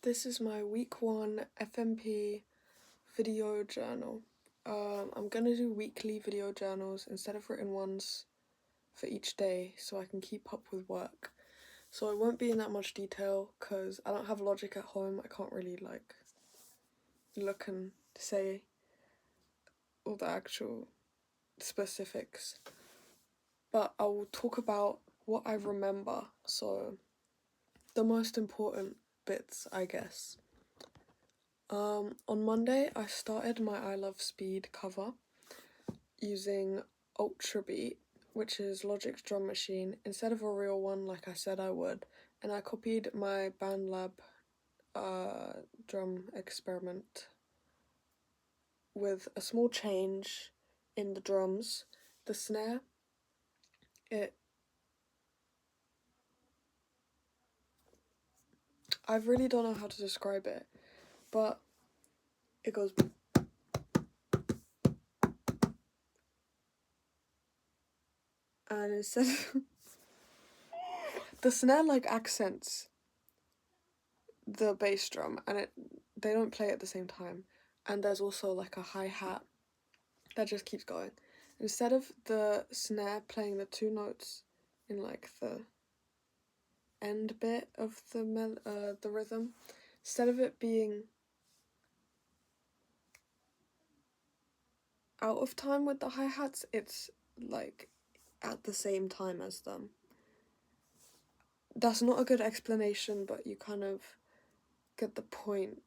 This is my week 1 FMP video journal. I'm gonna do weekly video journals instead of written ones for each day so I can keep up with work. So I won't be in that much detail because I don't have Logic at home. I can't really look and say all the actual specifics. But I will talk about what I remember, so the most important bits, I guess. On Monday, I started my I Love Speed cover using Ultra Beat, which is Logic's drum machine, instead of a real one like I said I would, and I copied my BandLab drum experiment with a small change in the drums. The snare, I really don't know how to describe it, but it goes, and instead of the snare accents the bass drum, and they don't play at the same time, and there's also a hi-hat that just keeps going. Instead of the snare playing the two notes in the end bit of the rhythm, instead of it being out of time with the hi-hats, it's at the same time as them. That's not a good explanation, but you kind of get the point.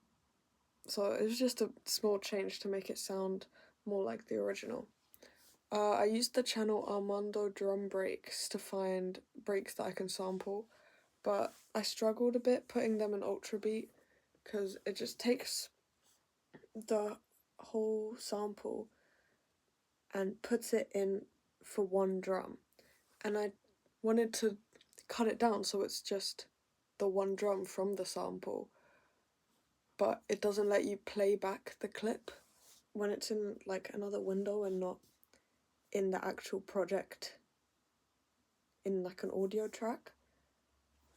So it was just a small change to make it sound more like the original. I used the channel Armando drum breaks to find breaks that I can sample, but I struggled a bit putting them in Ultra Beat because it just takes the whole sample and puts it in for one drum, and I wanted to cut it down so it's just the one drum from the sample, but it doesn't let you play back the clip when it's in another window and not in the actual project in an audio track.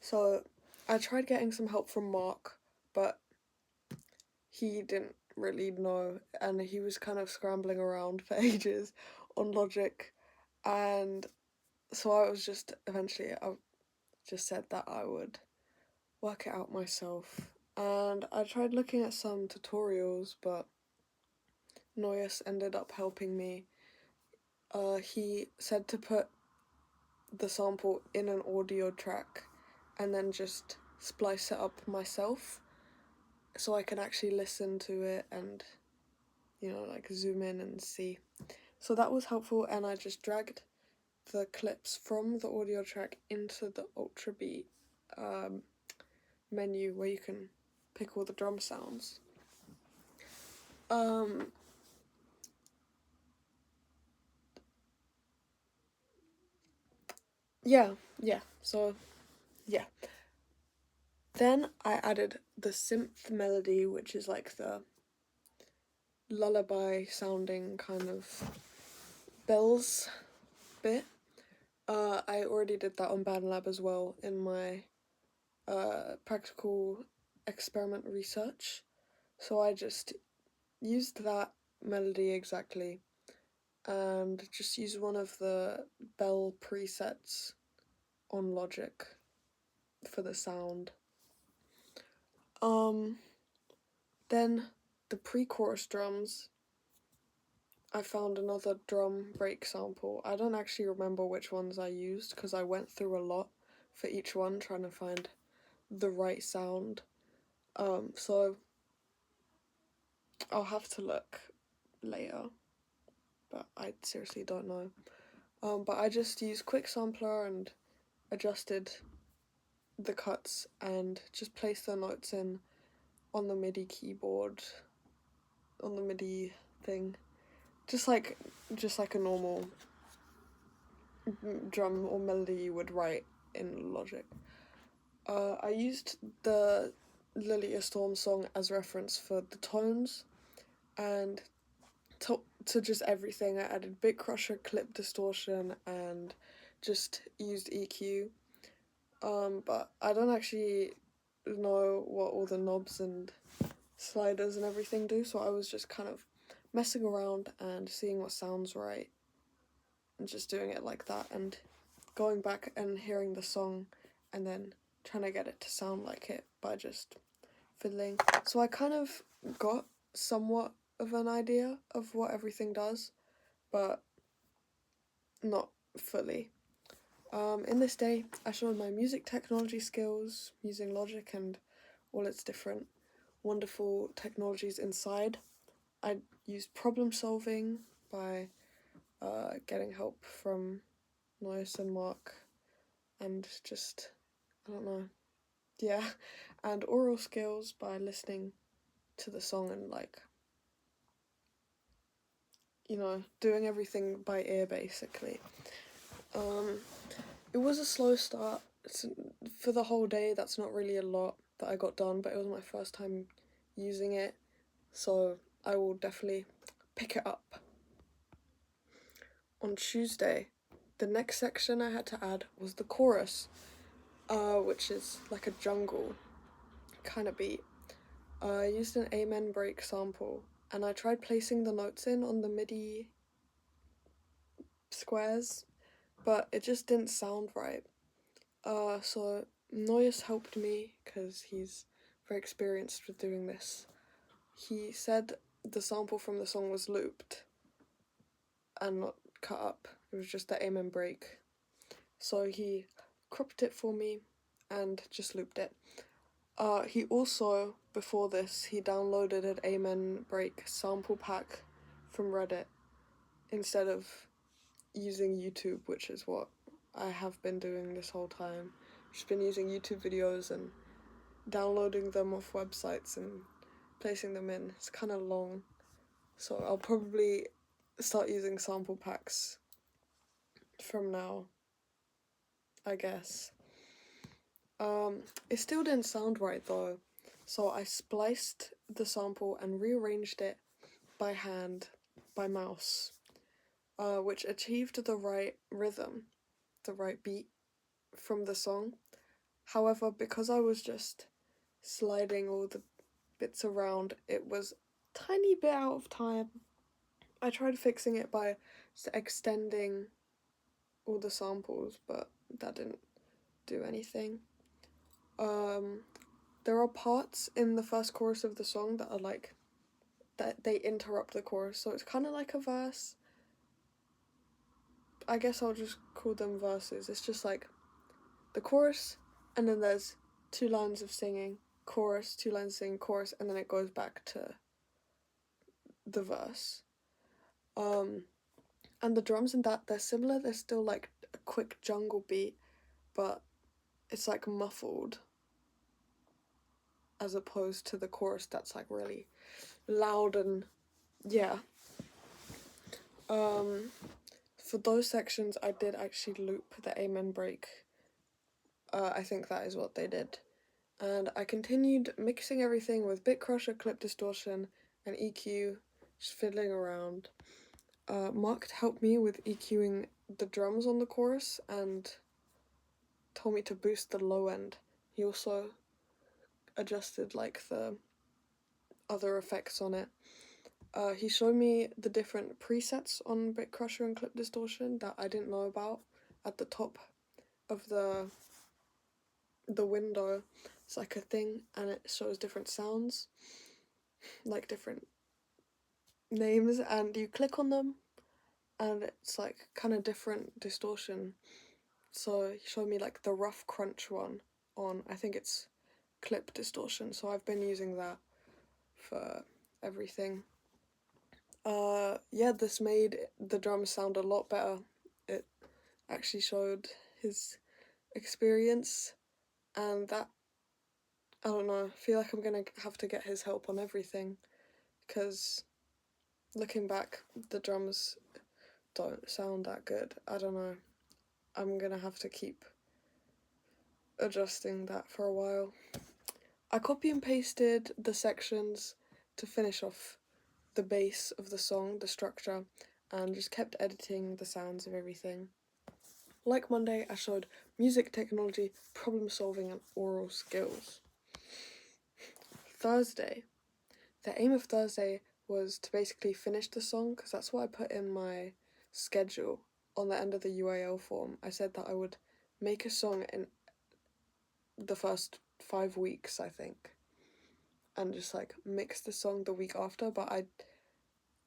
So I tried getting some help from Mark, but he didn't really know, and he was kind of scrambling around for ages on Logic, and so I just said that I would work it out myself, and I tried looking at some tutorials, but Noyes ended up helping me. He said to put the sample in an audio track and then just splice it up myself so I can actually listen to it and zoom in and see. So that was helpful, and I just dragged the clips from the audio track into the Ultra Beat menu where you can pick all the drum sounds. Yeah. Then I added the synth melody, which is the lullaby sounding kind of bells bit. I already did that on BandLab as well in my practical experiment research. So I just used that melody exactly and just used one of the bell presets on Logic for the sound. Then the pre-chorus drums, I found another drum break sample. I don't actually remember which ones I used because I went through a lot for each one trying to find the right sound. So I'll have to look later, but I seriously don't know. But I just used Quick Sampler and adjusted the cuts and just placed the notes in on the MIDI keyboard, on the MIDI thing, just like a normal drum or melody you would write in Logic. I used the Lily a Storm song as reference for the tones, and to just everything I added bit crusher, clip distortion, and just used EQ. But I don't actually know what all the knobs and sliders and everything do, so I was just kind of messing around and seeing what sounds right and just doing it like that, and going back and hearing the song and then trying to get it to sound like it by just fiddling. So I kind of got somewhat of an idea of what everything does, but not fully. In this day, I showed my music technology skills using Logic and all its different wonderful technologies inside. I used problem solving by getting help from Noyce and Mark, and just, I don't know, yeah, and oral skills by listening to the song and, like, you know, doing everything by ear basically. It was a slow start. For the whole day, that's not really a lot that I got done, but it was my first time using it, so I will definitely pick it up. On Tuesday, the next section I had to add was the chorus, which is like a jungle kind of beat. I used an Amen break sample, and I tried placing the notes in on the MIDI squares, but it just didn't sound right. So Noyes helped me because he's very experienced with doing this. He said the sample from the song was looped and not cut up. It was just the Amen break. So he cropped it for me and just looped it. He also, before this, he downloaded an Amen break sample pack from Reddit instead of using YouTube, which is what I have been doing this whole time. Just been using YouTube videos and downloading them off websites and placing them in. It's kind of long, so I'll probably start using sample packs from now, I guess. It still didn't sound right though, so I spliced the sample and rearranged it by hand, by mouse, which achieved the right rhythm, the right beat from the song. However, because I was just sliding all the bits around, it was a tiny bit out of time. I tried fixing it by extending all the samples, but that didn't do anything. There are parts in the first chorus of the song that are like, that they interrupt the chorus, so it's kind of like a verse. I guess I'll just call them verses. It's just like the chorus, and then there's 2 lines of singing, chorus, 2 lines of singing, chorus, and then it goes back to the verse. And the drums in that, they're similar. They're still like a quick jungle beat, but it's like muffled as opposed to the chorus that's like really loud and yeah. For those sections, I did actually loop the Amen break. I think that is what they did. And I continued mixing everything with bit crusher, clip distortion, and EQ, just fiddling around. Mark helped me with EQing the drums on the chorus and told me to boost the low end. He also adjusted like the other effects on it. He showed me the different presets on bit crusher and clip distortion that I didn't know about at the top of the window. It's like a thing, and it shows different sounds, like different names, and you click on them and it's like kind of different distortion. So he showed me like the rough crunch one on, I think it's clip distortion, so I've been using that for everything. Yeah, this made the drums sound a lot better. It actually showed his experience, and that, I don't know, I feel like I'm gonna have to get his help on everything, because looking back, the drums don't sound that good. I don't know. I'm gonna have to keep adjusting that for a while. I copy and pasted the sections to finish off the base of the song, the structure, and just kept editing the sounds of everything. Like Monday, I showed music technology, problem solving, and oral skills. Thursday, the aim of Thursday was to basically finish the song, because that's what I put in my schedule on the end of the UAL form. I said that I would make a song in the first 5 weeks, I think, and just like mix the song the week after, but I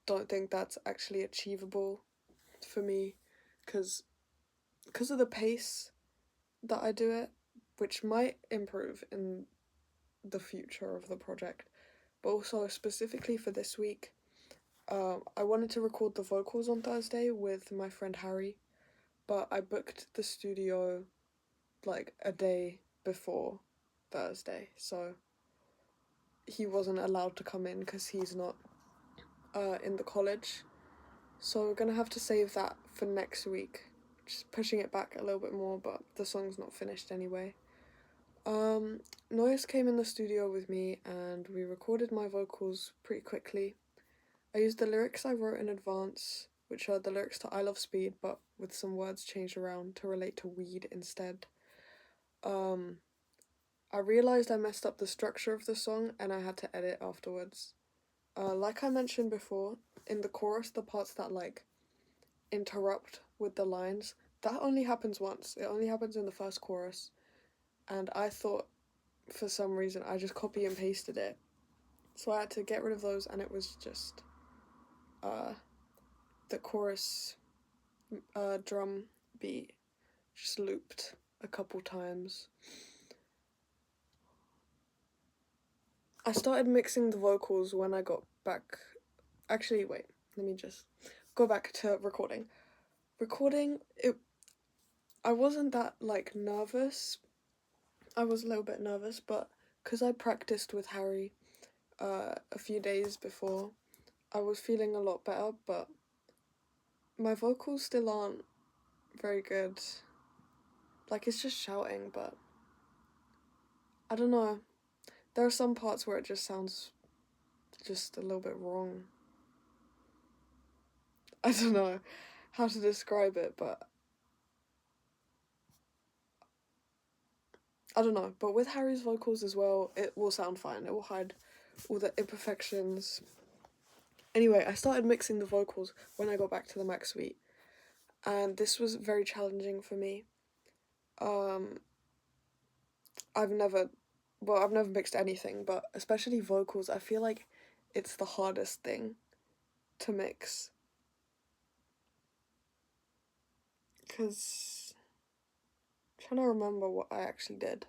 don't think that's actually achievable for me, because of the pace that I do it, which might improve in the future of the project, but also specifically for this week, I wanted to record the vocals on Thursday with my friend Harry, but I booked the studio like a day before Thursday, so he wasn't allowed to come in because he's not in the college. So we're gonna have to save that for next week, just pushing it back a little bit more, but the song's not finished anyway. Noyes came in the studio with me and we recorded my vocals pretty quickly. I used the lyrics I wrote in advance, which are the lyrics to I Love Speed, but with some words changed around to relate to weed instead. I realised I messed up the structure of the song and I had to edit afterwards. Like I mentioned before, in the chorus, the parts that like interrupt with the lines, that only happens once. It only happens in the first chorus. And I thought, for some reason, I just copy and pasted it. So I had to get rid of those, and it was just the chorus drum beat just looped a couple times. I started mixing the vocals when I got back. Actually, wait, let me just go back to recording. I wasn't that like nervous. I was a little bit nervous, but because I practiced with Harry a few days before, I was feeling a lot better, but my vocals still aren't very good. Like, it's just shouting, but I don't know. There are some parts where it just sounds just a little bit wrong. I don't know how to describe it, but I don't know. But with Harry's vocals as well, it will sound fine. It will hide all the imperfections. Anyway, I started mixing the vocals when I got back to the Mac Suite, and this was very challenging for me. I've never mixed anything, but especially vocals, I feel like it's the hardest thing to mix. Because I'm trying to remember what I actually did.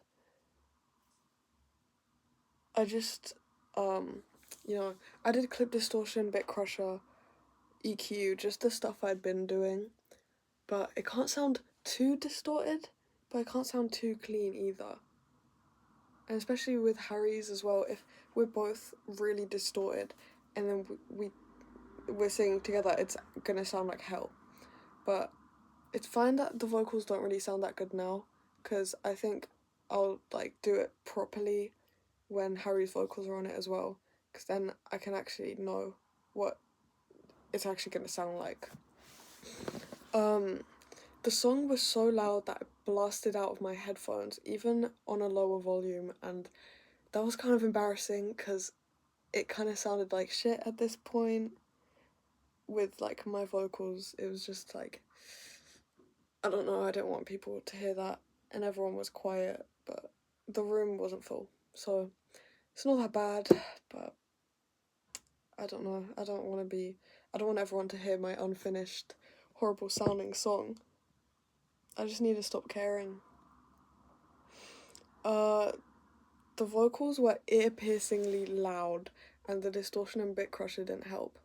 I just, I did clip distortion, bit crusher, EQ, just the stuff I'd been doing. But it can't sound too distorted, but it can't sound too clean either. And especially with Harry's as well, if we're both really distorted and then we're singing together, it's gonna sound like hell. But it's fine that the vocals don't really sound that good now, because I think I'll like do it properly when Harry's vocals are on it as well, because then I can actually know what it's actually gonna sound like. The song was so loud that it blasted out of my headphones, even on a lower volume, and that was kind of embarrassing because it kind of sounded like shit at this point with like my vocals. It was just like, I don't know, I didn't want people to hear that, and everyone was quiet, but the room wasn't full, so it's not that bad, but I don't know, I don't want everyone to hear my unfinished, horrible sounding song. I just need to stop caring. The vocals were ear-piercingly loud, and the distortion and bit crusher didn't help.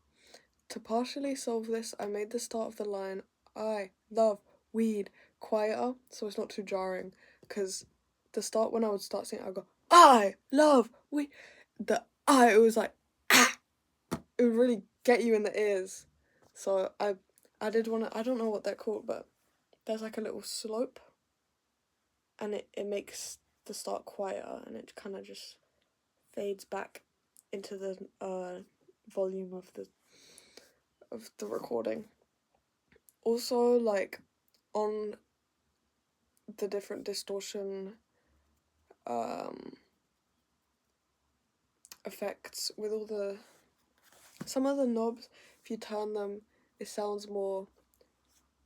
To partially solve this, I made the start of the line, I love weed, quieter, so it's not too jarring, because the start, when I would start singing, I'd go, I love weed. It was like, ah! It would really get you in the ears. So I did want to, I don't know what they're called, but there's like a little slope, and it makes the start quieter, and it kind of just fades back into the volume of the recording. Also, like, on the different distortion effects with all the... Some of the knobs, if you turn them, it sounds more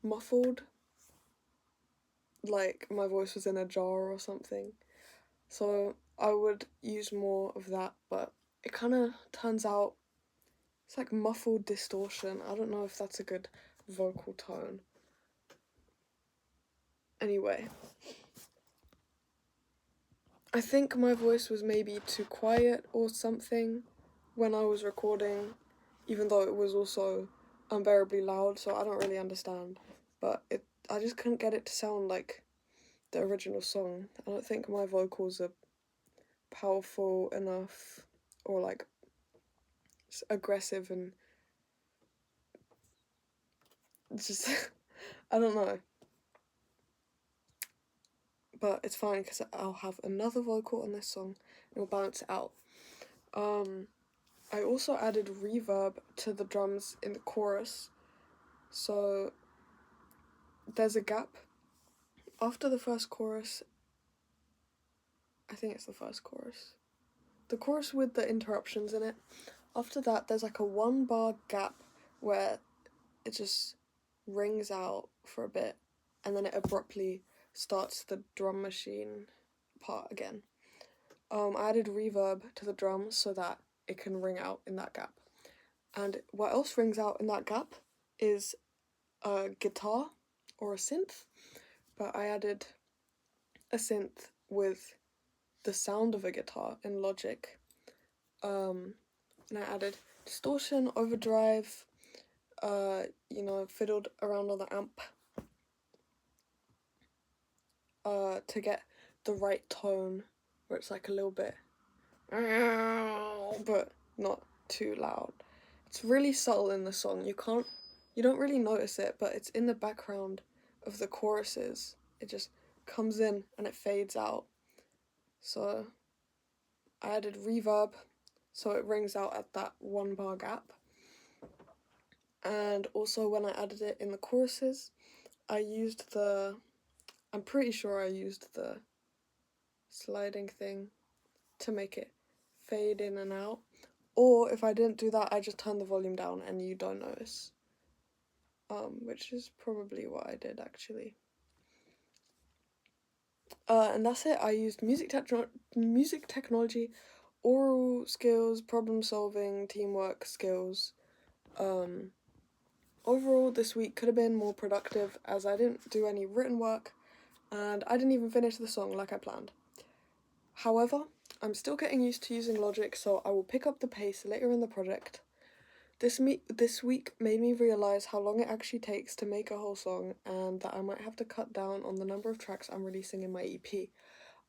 muffled, like my voice was in a jar or something. So I would use more of that, but it kind of turns out it's like muffled distortion. I don't know if that's a good vocal tone. Anyway, I think my voice was maybe too quiet or something when I was recording, even though it was also unbearably loud, so I don't really understand. But I just couldn't get it to sound like the original song. I don't think my vocals are powerful enough or like aggressive, and it's just I don't know. But it's fine because I'll have another vocal on this song and it'll balance it out. I also added reverb to the drums in the chorus, so there's a gap after the first chorus. I think it's the first chorus. The chorus with the interruptions in it. After that, there's like a 1 bar gap where it just rings out for a bit and then it abruptly starts the drum machine part again. I added reverb to the drums so that it can ring out in that gap. And what else rings out in that gap is a guitar or a synth, but I added a synth with the sound of a guitar in Logic. And I added distortion, overdrive, fiddled around on the amp to get the right tone where it's like a little bit, but not too loud. It's really subtle in the song. You don't really notice it, but it's in the background of the choruses. It just comes in and it fades out. So I added reverb so it rings out at that 1 bar gap. And also when I added it in the choruses, I'm pretty sure I used the sliding thing to make it fade in and out. Or if I didn't do that, I just turned the volume down and you don't notice. Which is probably what I did actually. And that's it. I used music technology, oral skills, problem solving, teamwork skills. Overall, this week could have been more productive as I didn't do any written work and I didn't even finish the song like I planned. However, I'm still getting used to using Logic, so I will pick up the pace later in the project. This week made me realise how long it actually takes to make a whole song and that I might have to cut down on the number of tracks I'm releasing in my EP.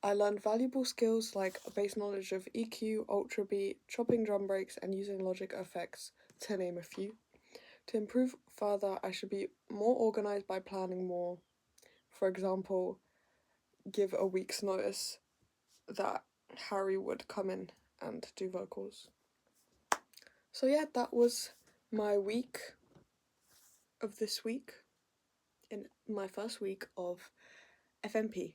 I learned valuable skills like a base knowledge of EQ, ultra beat, chopping drum breaks, and using Logic effects, to name a few. To improve further, I should be more organised by planning more. For example, give a week's notice that Harry would come in and do vocals. So yeah, that was my week of this week, in my first week of FMP.